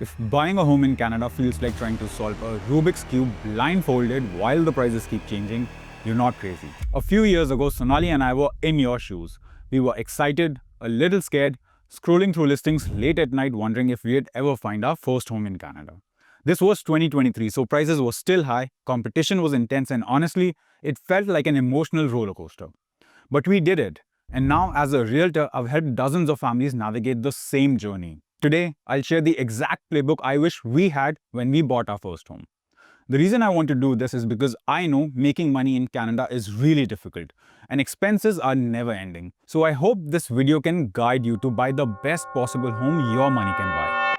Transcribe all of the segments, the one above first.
If buying a home in Canada feels like trying to solve a Rubik's Cube blindfolded while the prices keep changing, you're not crazy. A few years ago, Sonali and I were in your shoes. We were excited, a little scared, scrolling through listings late at night wondering if we'd ever find our first home in Canada. This was 2023, so prices were still high, competition was intense, and honestly, it felt like an emotional roller coaster. But we did it. And now, as a realtor, I've helped dozens of families navigate the same journey. Today, I'll share the exact playbook I wish we had when we bought our first home. The reason I want to do this is because I know making money in Canada is really difficult and expenses are never ending. So I hope this video can guide you to buy the best possible home your money can buy.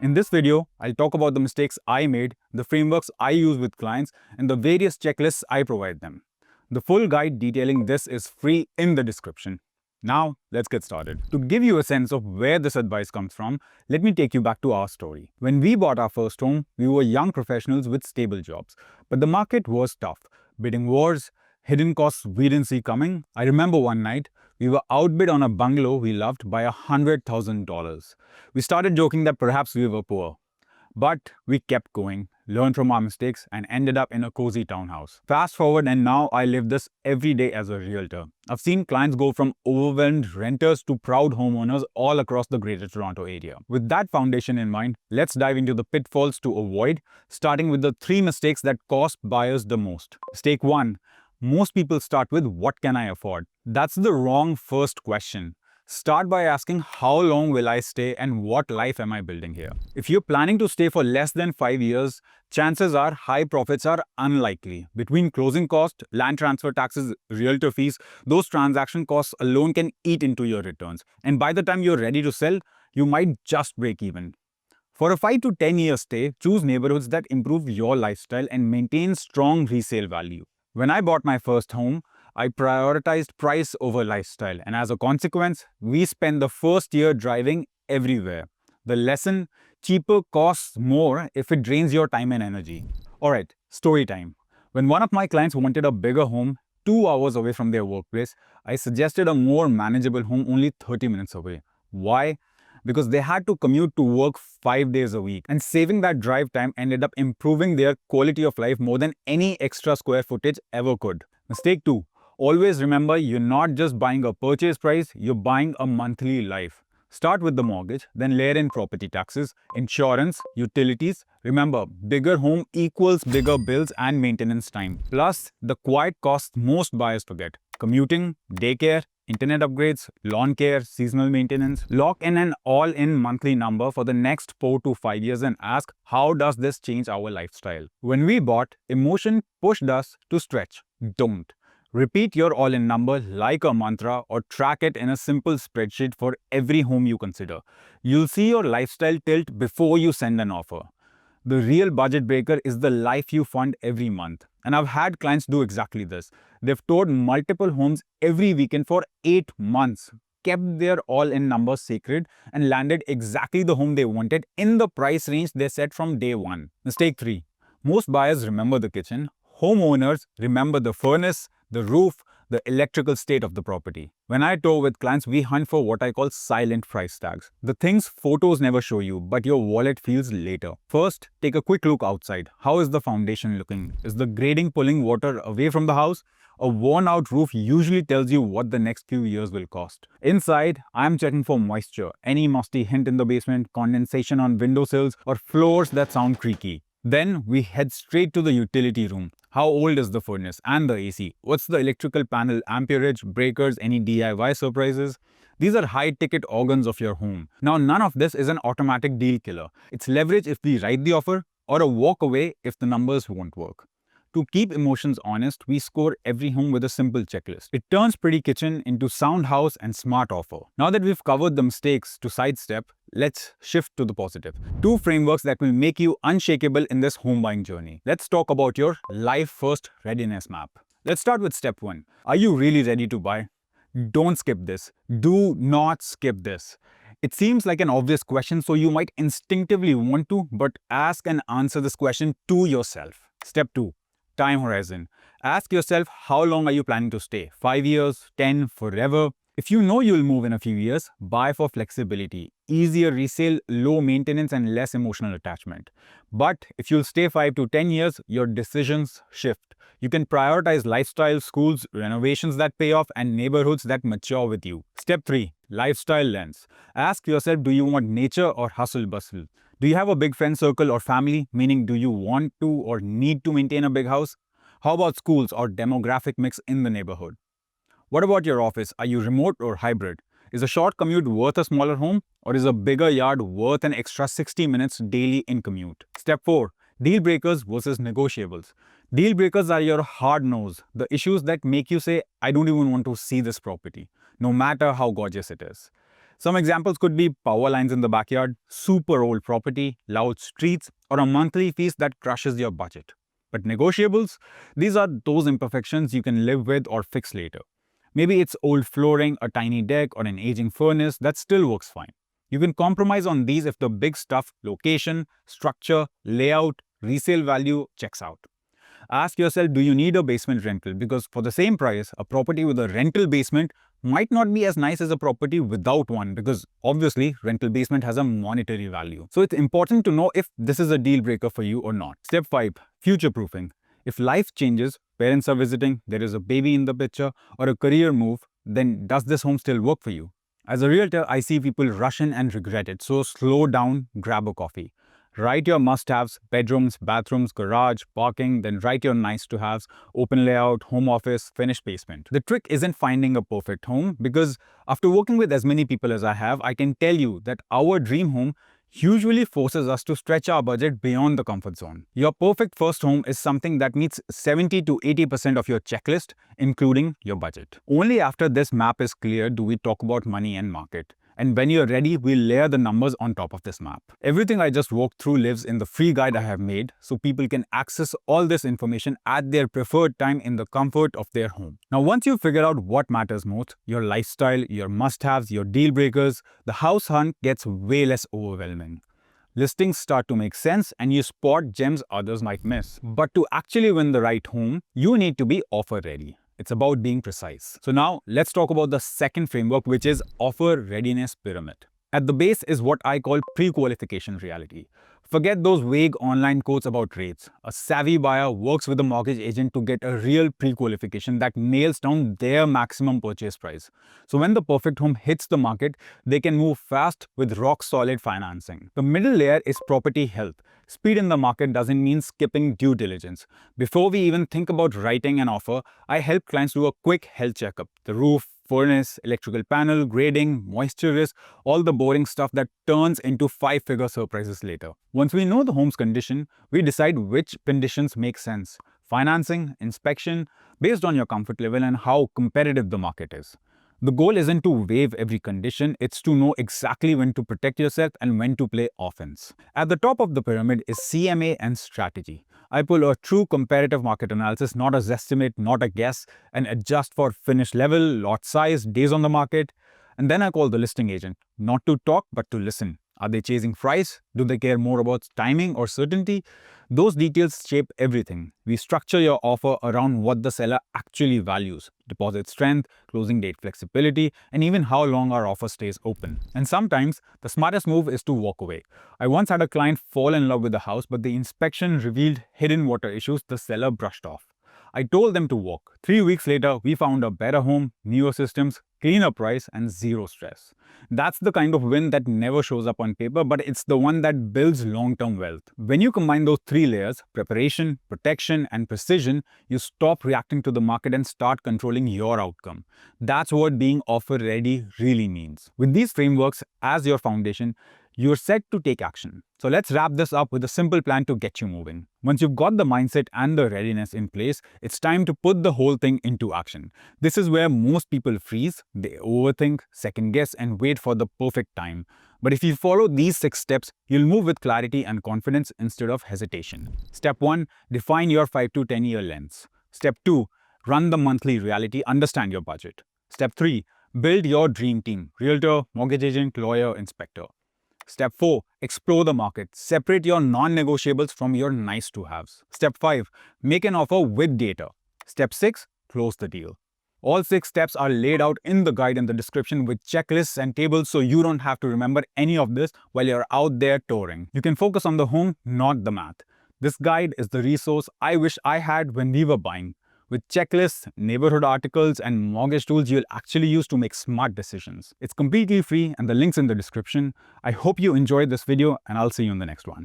In this video, I'll talk about the mistakes I made, the frameworks I use with clients, and the various checklists I provide them. The full guide detailing this is free in the description. Now, let's get started. To give you a sense of where this advice comes from, let me take you back to our story. When we bought our first home, we were young professionals with stable jobs. But the market was tough. Bidding wars, hidden costs we didn't see coming. I remember one night, we were outbid on a bungalow we loved by $100,000. We started joking that perhaps we were poor. But we kept going, learned from our mistakes, and ended up in a cozy townhouse. Fast forward, and now I live this every day as a realtor. I've seen clients go from overwhelmed renters to proud homeowners all across the Greater Toronto area. With that foundation in mind, let's dive into the pitfalls to avoid, starting with the 3 mistakes that cost buyers the most. Mistake 1. Most people start with what can I afford? That's the wrong first question. Start by asking how long will I stay and what life am I building here? If you're planning to stay for less than 5 years, chances are high profits are unlikely. Between closing costs, land transfer taxes, realtor fees, those transaction costs alone can eat into your returns. And by the time you're ready to sell, you might just break even. For a 5 to 10 year stay, choose neighborhoods that improve your lifestyle and maintain strong resale value. When I bought my first home, I prioritized price over lifestyle, and as a consequence, we spent the first year driving everywhere. The lesson: cheaper costs more if it drains your time and energy. Alright, story time. When one of my clients wanted a bigger home 2 hours away from their workplace, I suggested a more manageable home only 30 minutes away. Why? Because they had to commute to work 5 days a week, and saving that drive time ended up improving their quality of life more than any extra square footage ever could. Mistake 2. Always remember, you're not just buying a purchase price, you're buying a monthly life. Start with the mortgage, then layer in property taxes, insurance, utilities. Remember, bigger home equals bigger bills and maintenance time. Plus, the quiet costs most buyers forget: commuting, daycare, internet upgrades, lawn care, seasonal maintenance. Lock in an all-in monthly number for the next 4 to 5 years and ask, how does this change our lifestyle? When we bought, emotion pushed us to stretch. Don't. Repeat your all-in number like a mantra or track it in a simple spreadsheet for every home you consider. You'll see your lifestyle tilt before you send an offer. The real budget breaker is the life you fund every month. And I've had clients do exactly this. They've toured multiple homes every weekend for 8 months, kept their all-in number sacred, and landed exactly the home they wanted in the price range they set from day one. Mistake 3. Most buyers remember the kitchen. Homeowners remember the furnace, the roof, the electrical state of the property. When I tour with clients, we hunt for what I call silent price tags. The things photos never show you, but your wallet feels later. First, take a quick look outside. How is the foundation looking? Is the grading pulling water away from the house? A worn-out roof usually tells you what the next few years will cost. Inside, I'm checking for moisture, any musty hint in the basement, condensation on windowsills, or floors that sound creaky. Then we head straight to the utility room. How old is the furnace and the AC? What's the electrical panel amperage, breakers, any DIY surprises? These are high-ticket organs of your home. Now, none of this is an automatic deal killer. It's leverage if we write the offer, or a walk away if the numbers won't work. To keep emotions honest, we score every home with a simple checklist. It turns pretty kitchen into sound house and smart offer. Now that we've covered the mistakes to sidestep, let's shift to the positive. 2 frameworks that will make you unshakable in this home buying journey. Let's talk about your life first readiness map. Let's start with step 1. Are you really ready to buy? Don't skip this. Do not skip this. It seems like an obvious question, so you might instinctively want to, but ask and answer this question to yourself. Step 2. Time horizon. Ask yourself, how long are you planning to stay? 5 years? 10? Forever? If you know you'll move in a few years, buy for flexibility, easier resale, low maintenance, and less emotional attachment. But if you'll stay 5 to 10 years, your decisions shift. You can prioritize lifestyle, schools, renovations that pay off, and neighborhoods that mature with you. Step 3. Lifestyle lens. Ask yourself, do you want nature or hustle bustle? Do you have a big friend circle or family? Meaning, do you want to or need to maintain a big house? How about schools or demographic mix in the neighborhood? What about your office? Are you remote or hybrid? Is a short commute worth a smaller home, or is a bigger yard worth an extra 60 minutes daily in commute? Step 4. Deal breakers versus negotiables. Deal breakers are your hard nose, the issues that make you say, I don't even want to see this property, no matter how gorgeous it is. Some examples could be power lines in the backyard, super old property, loud streets, or a monthly fees that crushes your budget. But negotiables, these are those imperfections you can live with or fix later. Maybe it's old flooring, a tiny deck, or an aging furnace that still works fine. You can compromise on these if the big stuff, location, structure, layout, resale value checks out. Ask yourself, do you need a basement rental? Because for the same price, a property with a rental basement might not be as nice as a property without one, because obviously rental basement has a monetary value. So it's important to know if this is a deal breaker for you or not. Step 5. Future proofing. If life changes, parents are visiting, there is a baby in the picture, or a career move, then does this home still work for you? As a realtor, I see people rush in and regret it, so slow down, grab a coffee. Write your must-haves, bedrooms, bathrooms, garage, parking, then write your nice-to-haves, open layout, home office, finished basement. The trick isn't finding a perfect home, because after working with as many people as I have, I can tell you that our dream home usually forces us to stretch our budget beyond the comfort zone. Your perfect first home is something that meets 70 to 80% of your checklist, including your budget. Only after this map is clear do we talk about money and market. And when you're ready, we'll layer the numbers on top of this map. Everything I just walked through lives in the free guide I have made, so people can access all this information at their preferred time in the comfort of their home. Now, once you figure out what matters most, your lifestyle, your must-haves, your deal breakers, the house hunt gets way less overwhelming. Listings start to make sense and you spot gems others might miss. But to actually win the right home, you need to be offer ready. It's about being precise. So now let's talk about the second framework, which is offer readiness pyramid. At the base is what I call pre-qualification reality. Forget those vague online quotes about rates. A savvy buyer works with a mortgage agent to get a real pre-qualification that nails down their maximum purchase price. So when the perfect home hits the market, they can move fast with rock-solid financing. The middle layer is property health. Speed in the market doesn't mean skipping due diligence. Before we even think about writing an offer, I help clients do a quick health checkup. The roof, furnace, electrical panel, grading, moisture risk, all the boring stuff that turns into 5-figure surprises later. Once we know the home's condition, we decide which conditions make sense. Financing, inspection, based on your comfort level and how competitive the market is. The goal isn't to waive every condition, it's to know exactly when to protect yourself and when to play offense. At the top of the pyramid is CMA and strategy. I pull a true comparative market analysis, not a zestimate, not a guess, and adjust for finish level, lot size, days on the market. And then I call the listing agent, not to talk, but to listen. Are they chasing price? Do they care more about timing or certainty? Those details shape everything. We structure your offer around what the seller actually values: deposit strength, closing date flexibility, and even how long our offer stays open. And sometimes, the smartest move is to walk away. I once had a client fall in love with the house, but the inspection revealed hidden water issues the seller brushed off. I told them to walk. 3 weeks later, we found a better home, newer systems, cleaner price, and zero stress. That's the kind of win that never shows up on paper, but it's the one that builds long-term wealth. When you combine those 3 layers, preparation, protection, and precision, you stop reacting to the market and start controlling your outcome. That's what being offer ready really means. With these frameworks as your foundation, you're set to take action. So let's wrap this up with a simple plan to get you moving. Once you've got the mindset and the readiness in place, it's time to put the whole thing into action. This is where most people freeze, they overthink, second guess, and wait for the perfect time. But if you follow these 6 steps, you'll move with clarity and confidence instead of hesitation. Step 1. Define your 5 to 10 year lens. Step 2. Run the monthly reality, understand your budget. Step 3. Build your dream team: realtor, mortgage agent, lawyer, inspector. Step 4. Explore the market. Separate your non-negotiables from your nice-to-haves. Step 5. Make an offer with data. Step 6. Close the deal. All 6 steps are laid out in the guide in the description with checklists and tables, so you don't have to remember any of this while you're out there touring. You can focus on the home, not the math. This guide is the resource I wish I had when we were buying. With checklists, neighborhood articles, and mortgage tools you'll actually use to make smart decisions. It's completely free and the link's in the description. I hope you enjoyed this video and I'll see you in the next one.